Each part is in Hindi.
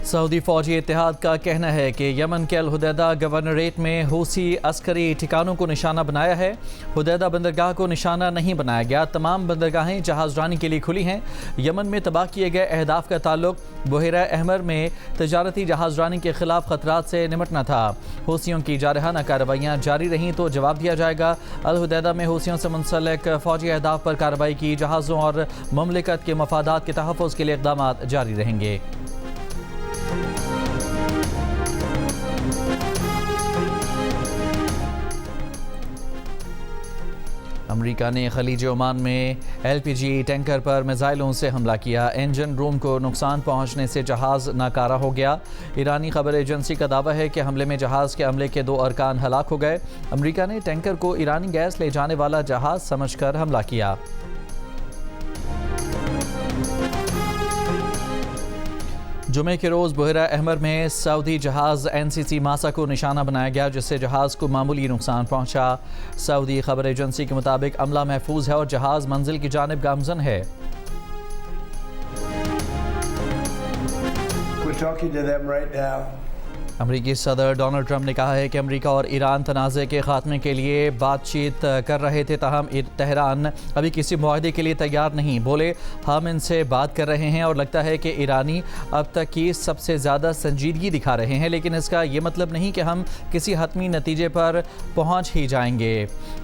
सऊदी फौजी इत्तेहाद का कहना है कि यमन के अल हुदैदा गवर्नरेट में हूसी अस्करी ठिकानों को निशाना बनाया है। हुदैदा बंदरगाह को निशाना नहीं बनाया गया। तमाम बंदरगाहें जहाज़रानी के लिए खुली हैं। यमन में तबाह किए गए अहदाफ का ताल्लुक बहरा अहमर में तजारती जहाज़रानी के खिलाफ खतरात से निमटना था। हूसियों की जारहाना कार्रवाइयाँ जारी रहीं तो जवाब दिया जाएगा। अल हुदैदा में हूसियों से मुंसलिक फौजी अहदाफ पर कार्रवाई की जहाज़ों और ममलिकत के मफादात के तहफ़्फ़ुज़ के लिए इक़दाम जारी रहेंगे। अमेरिका ने खलीज ओमान में LPG टैंकर पर मिसाइलों से हमला किया। इंजन रूम को नुकसान पहुंचने से जहाज़ नाकारा हो गया। ईरानी खबर एजेंसी का दावा है कि हमले में जहाज़ के अमले के 2 अरकान हलाक हो गए। अमेरिका ने टैंकर को ईरानी गैस ले जाने वाला जहाज़ समझकर हमला किया। जुमे के रोज़ बहरा अहमर में सऊदी जहाज़ NCC मासा को निशाना बनाया गया, जिससे जहाज़ को मामूली नुकसान पहुंचा। सऊदी खबर एजेंसी के मुताबिक अमला महफूज है और जहाज़ मंजिल की जानिब गामजन है। अमरीकी सदर डोनाल्ड ट्रंप ने कहा है कि अमरीका और ईरान तनाज़े के खात्मे के लिए बातचीत कर रहे थे, ताहम तेहरान अभी किसी मुआहदे के लिए तैयार नहीं। बोले, हम इनसे बात कर रहे हैं और लगता है कि ईरानी अब तक की सबसे ज़्यादा संजीदगी दिखा रहे हैं, लेकिन इसका ये मतलब नहीं कि हम किसी हतमी नतीजे पर पहुँच ही जाएंगे।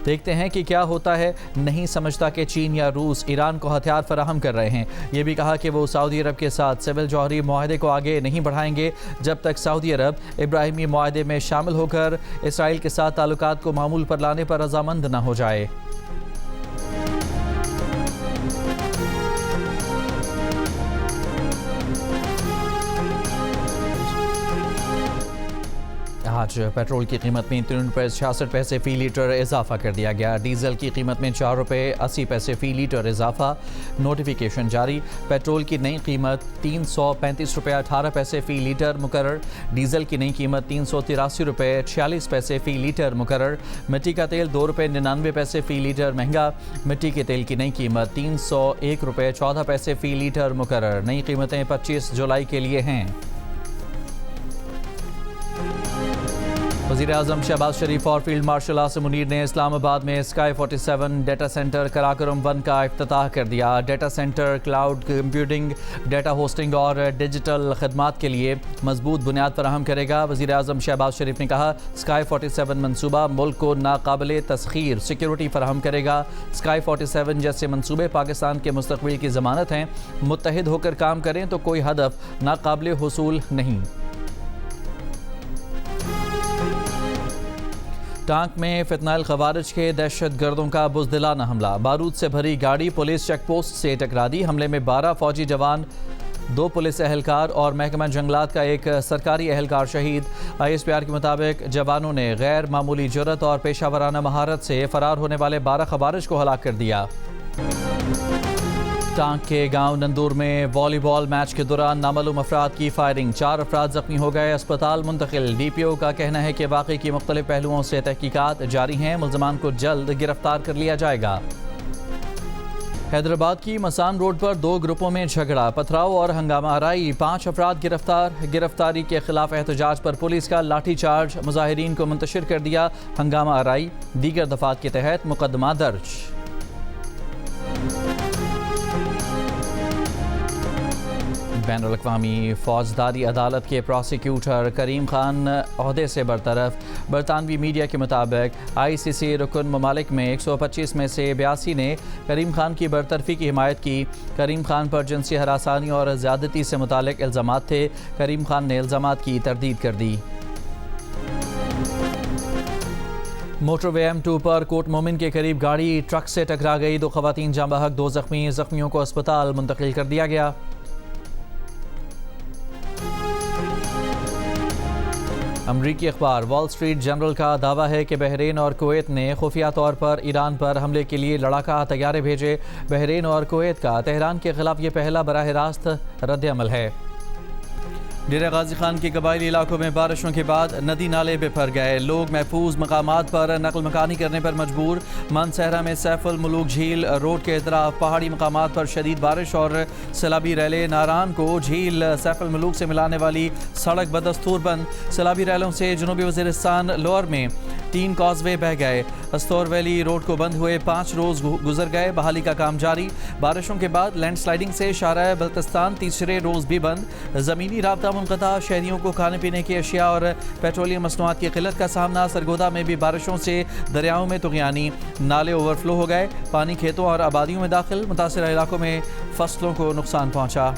देखते हैं कि क्या होता है। नहीं समझता कि चीन या रूस ईरान को हथियार फराहम कर रहे हैं। ये भी कहा कि वो सऊदी अरब के साथ सिविल जौहरी मुआहदे को आगे नहीं बढ़ाएंगे जब तक सऊदी अरब इब्राहिमी मुआहदे में शामिल होकर इसराइल के साथ ताल्लुकात को मामूल पर लाने पर रजामंद न हो जाए। आज पेट्रोल की कीमत में 3 रुपये 66 पैसे फ़ी लीटर इजाफा कर दिया गया। डीजल की कीमत में 4 रुपये 80 पैसे फ़ी लीटर इजाफा। नोटिफिकेशन जारी। पेट्रोल की नई कीमत 335 रुपये 18 पैसे फ़ी लीटर मुकर्रर। डीजल की नई कीमत 383 रुपये 46 पैसे फ़ी लीटर मुकर्रर। मिट्टी का तेल 2 रुपये 99 पैसे फ़ी लीटर महंगा। मिट्टी के तेल की नई कीमत 301 रुपये 14 पैसे फ़ी लीटर मुकर्रर। नई कीमतें 25 जुलाई के लिए हैं। वज़ीर-ए-आज़म शहबाज शरीफ और फील्ड मार्शल आसिम मुनीर ने इस्लामाबाद में स्काई 47 डेटा सेंटर कराकोरम 1 का इफ्तिताह कर दिया। Data centre cloud computing, data hosting और डिजिटल खदमात के लिए मजबूत बुनियाद फराहम करेगा। वज़ीर-ए-आज़म शहबाज शरीफ ने कहा, स्काई 47 मनसूबा मुल्क को नाकाबिले तस्खीर सिक्योरिटी फराहम करेगा। स्काई 47 जैसे मनसूबे पाकिस्तान के मुस्तक़बिल की ज़मानत हैं। मुत्तहिद होकर काम करें तो कोई हदफ नाकाबिले हुसूल नहीं। टांक में फितनाइल खवारिज के दहशत गर्दों का बुज़दिलाना हमला। बारूद से भरी गाड़ी पुलिस चेक पोस्ट से टकरा दी। हमले में 12 फौजी जवान, 2 पुलिस एहलकार और महकमा जंगलात का एक सरकारी एहलकार शहीद। ISPR के मुताबिक जवानों ने गैर मामूली जुर्रत और पेशावराना महारत से फरार होने वाले 12 खवारिज को हलाक कर दिया। टांक के गांव नंदूर में वॉलीबॉल मैच के दौरान नामालूम अफराद की फायरिंग, 4 अफराद जख्मी हो गए, अस्पताल मुंतकिल। DPO का कहना है कि वाक़े की मुख्तलिफ पहलुओं से तहकीकात जारी हैं। मुल्ज़मान को जल्द गिरफ्तार कर लिया जाएगा। हैदराबाद की मसान रोड पर 2 ग्रुपों में झगड़ा, पथराव और हंगामा आराई। 5 अफराद गिरफ्तार। गिरफ्तारी के खिलाफ एहतजाज पर पुलिस का लाठीचार्ज, मुजाहिरीन को मुंतशिर कर दिया। हंगामा आराई। दीगर दफात के तहत मुकदमा दर्ज। बैनुल अक़वामी फौजदारी अदालत के प्रोसिक्यूटर करीम खान ओहदे से बरतरफ। बरतानवी मीडिया के मुताबिक ICC रुकन ममालिक में 125 में से 82 ने करीम खान की बरतरफी की हिमायत की। करीम खान पर जिनसी हरासानी और ज़्यादती से मुतालिक इल्ज़ामात थे। करीम खान ने इल्ज़ामात की तरदीद कर दी। मोटरवे M2 पर कोट मोमिन के करीब गाड़ी ट्रक से टकरा गई। 2 ख़वातीन जाँ बहक, 2 ज़ख्मी। ज़ख्मियों को अस्पताल मुंतकिल कर दिया गया। अमरीकी अखबार वॉल स्ट्रीट जर्नल का दावा है कि बहरीन और कुवैत ने खुफिया तौर पर ईरान पर हमले के लिए लड़ाका तैयारे भेजे। बहरीन और कुवैत का तेहरान के खिलाफ ये पहला बराह रास्त रद्द अमल है। डेरा गाजी खान के कबायली इलाकों में बारिशों के बाद नदी नाले बिफर गए। लोग महफूज मकामात पर नकल मकानी करने पर मजबूर। मनसहरा में सैफुल मुलूक झील रोड के इतराफ पहाड़ी मकामात पर शदीद बारिश और सैलाबी रैले। नारान को झील सैफुल मुलूक से मिलाने वाली सड़क बदस्तूर बंद। सैलाबी रैलों से जनूबी वज़ीरिस्तान लोअर में 3 कॉजवे बह गए। अस्तौर वैली रोड को बंद हुए 5 रोज गुजर गए। बहाली का काम जारी। बारिशों के बाद लैंडस्लाइडिंग से शाहराह बल्तिस्तान तीसरे रोज भी बंद। ज़मीनी राब्ता मुनक़ता। शहरियों को खाने पीने की अशिया और पेट्रोलियम मसनूआत की किल्लत का सामना। सरगोदा में भी बारिशों से दरियाओं में तुग़यानी। नाले ओवरफ्लो हो गए। पानी खेतों और आबादियों में दाखिल। मुतासिर इलाकों में फसलों को नुकसान पहुँचा।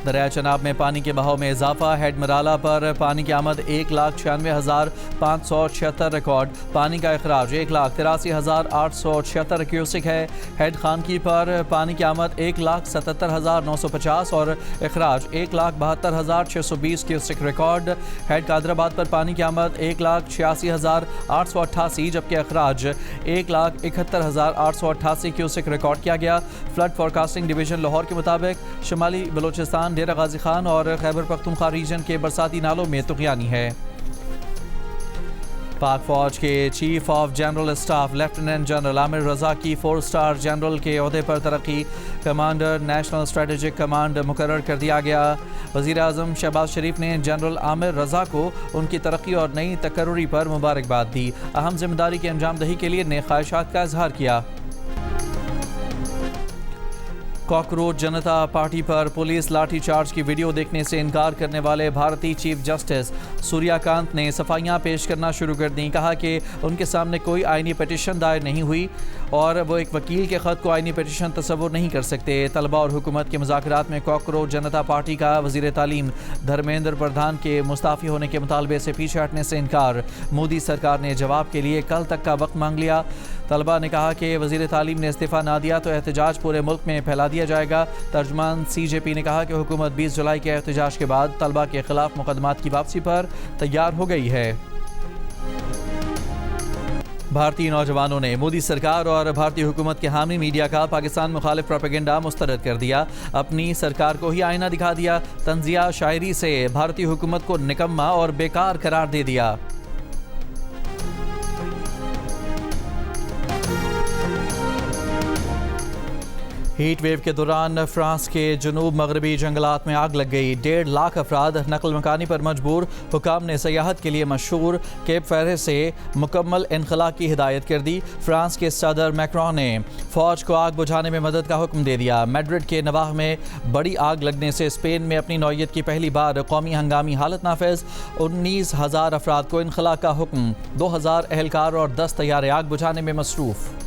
दरिया चनाब में पानी के बहाव में इजाफा। हेड मराला पर पानी की आमद 1,96,576 रिकॉर्ड। पानी का अखराज 1,83,876 क्यूसिक है। हेड खानकी पर पानी की आमद 1,77,950 और अखराज 1,72,620 क्यूसिक रिकॉर्ड। हेड कादराबाद पर पानी की आमद 1,86,888 जबकि अखराज 1,71,888 क्यूसिक रिकॉर्ड किया गया। फ्लड फोरकास्टिंग डिवीजन लाहौर के मुताबिक शमाली बलोचिस्तान, डेरा गाजी खान और खैबर पख्तूनख्वा रीजन के बरसाती नालों में तुग़यानी है। पाक फौज के chief of general staff lieutenant general Amir Raza की 4 स्टार जनरल के ओहदे पर तरक्की। कमांडर नेशनल स्ट्रेटेजिक कमांड मुकर्रर कर दिया गया। वज़ीर आज़म शहबाज शरीफ ने जनरल आमिर रजा को उनकी तरक्की और नई तकर्रुरी पर मुबारकबाद दी। अहम जिम्मेदारी की अंजाम दही के लिए नेक ख्वाहिशात का इजहार किया। कॉकरोच जनता पार्टी पर पुलिस लाठीचार्ज की वीडियो देखने से इनकार करने वाले भारतीय चीफ जस्टिस सूर्यकांत ने सफाइयां पेश करना शुरू कर दी। कहा कि उनके सामने कोई आईनी पिटीशन दायर नहीं हुई और वो एक वकील के ख़त को आईनी पिटीशन तस्वुर नहीं कर सकते। तलबा और हुकूमत के मुज़ाकरात में कॉकरोच जनता पार्टी का वज़ीर तालीम धर्मेंद्र प्रधान के मुस्ताफ़ी होने के मुतालबे से पीछे हटने से इनकार। मोदी सरकार ने जवाब के लिए कल तक का वक्त मांग लिया। तलबा ने कहा कि वज़ीर तालीम ने इस्तीफ़ा ना दिया तो एहतजाज पूरे मुल्क में फैला दिया जाएगा। तर्जुमान CJP ने कहा कि हुकूमत 20 जुलाई के एहतजाज के बाद तलबा के खिलाफ मुकदमात की वापसी पर तैयार हो गई है। भारतीय नौजवानों ने मोदी सरकार और भारतीय हुकूमत के हामी मीडिया का पाकिस्तान मुखालिफ प्रोपेगेंडा मुस्तरद कर दिया। अपनी सरकार को ही आईना दिखा दिया। तंजिया शायरी से भारतीय हुकूमत को निकम्मा और बेकार करार दे दिया। हीट वेव के दौरान फ्रांस के जनूब मगरबी जंगलात में आग लग गई। 1.5 लाख अफराद नकल मकानी पर मजबूर। हुकाम ने सयाहत के लिए मशहूर केप फेरे से मुकम्मल इनखला की हिदायत कर दी। फ्रांस के सदर मैक्रोन ने फौज को आग बुझाने में मदद का हुक्म दे दिया। मैड्रिड के नवाह में बड़ी आग लगने से स्पेन में अपनी नौयत की पहली बार कौमी हंगामी हालत नाफिज। 19,000 अफराद को इनखला का हुक्म। 2,000 एहलकार और 10 तैयारे आग बुझाने में मसरूफ़।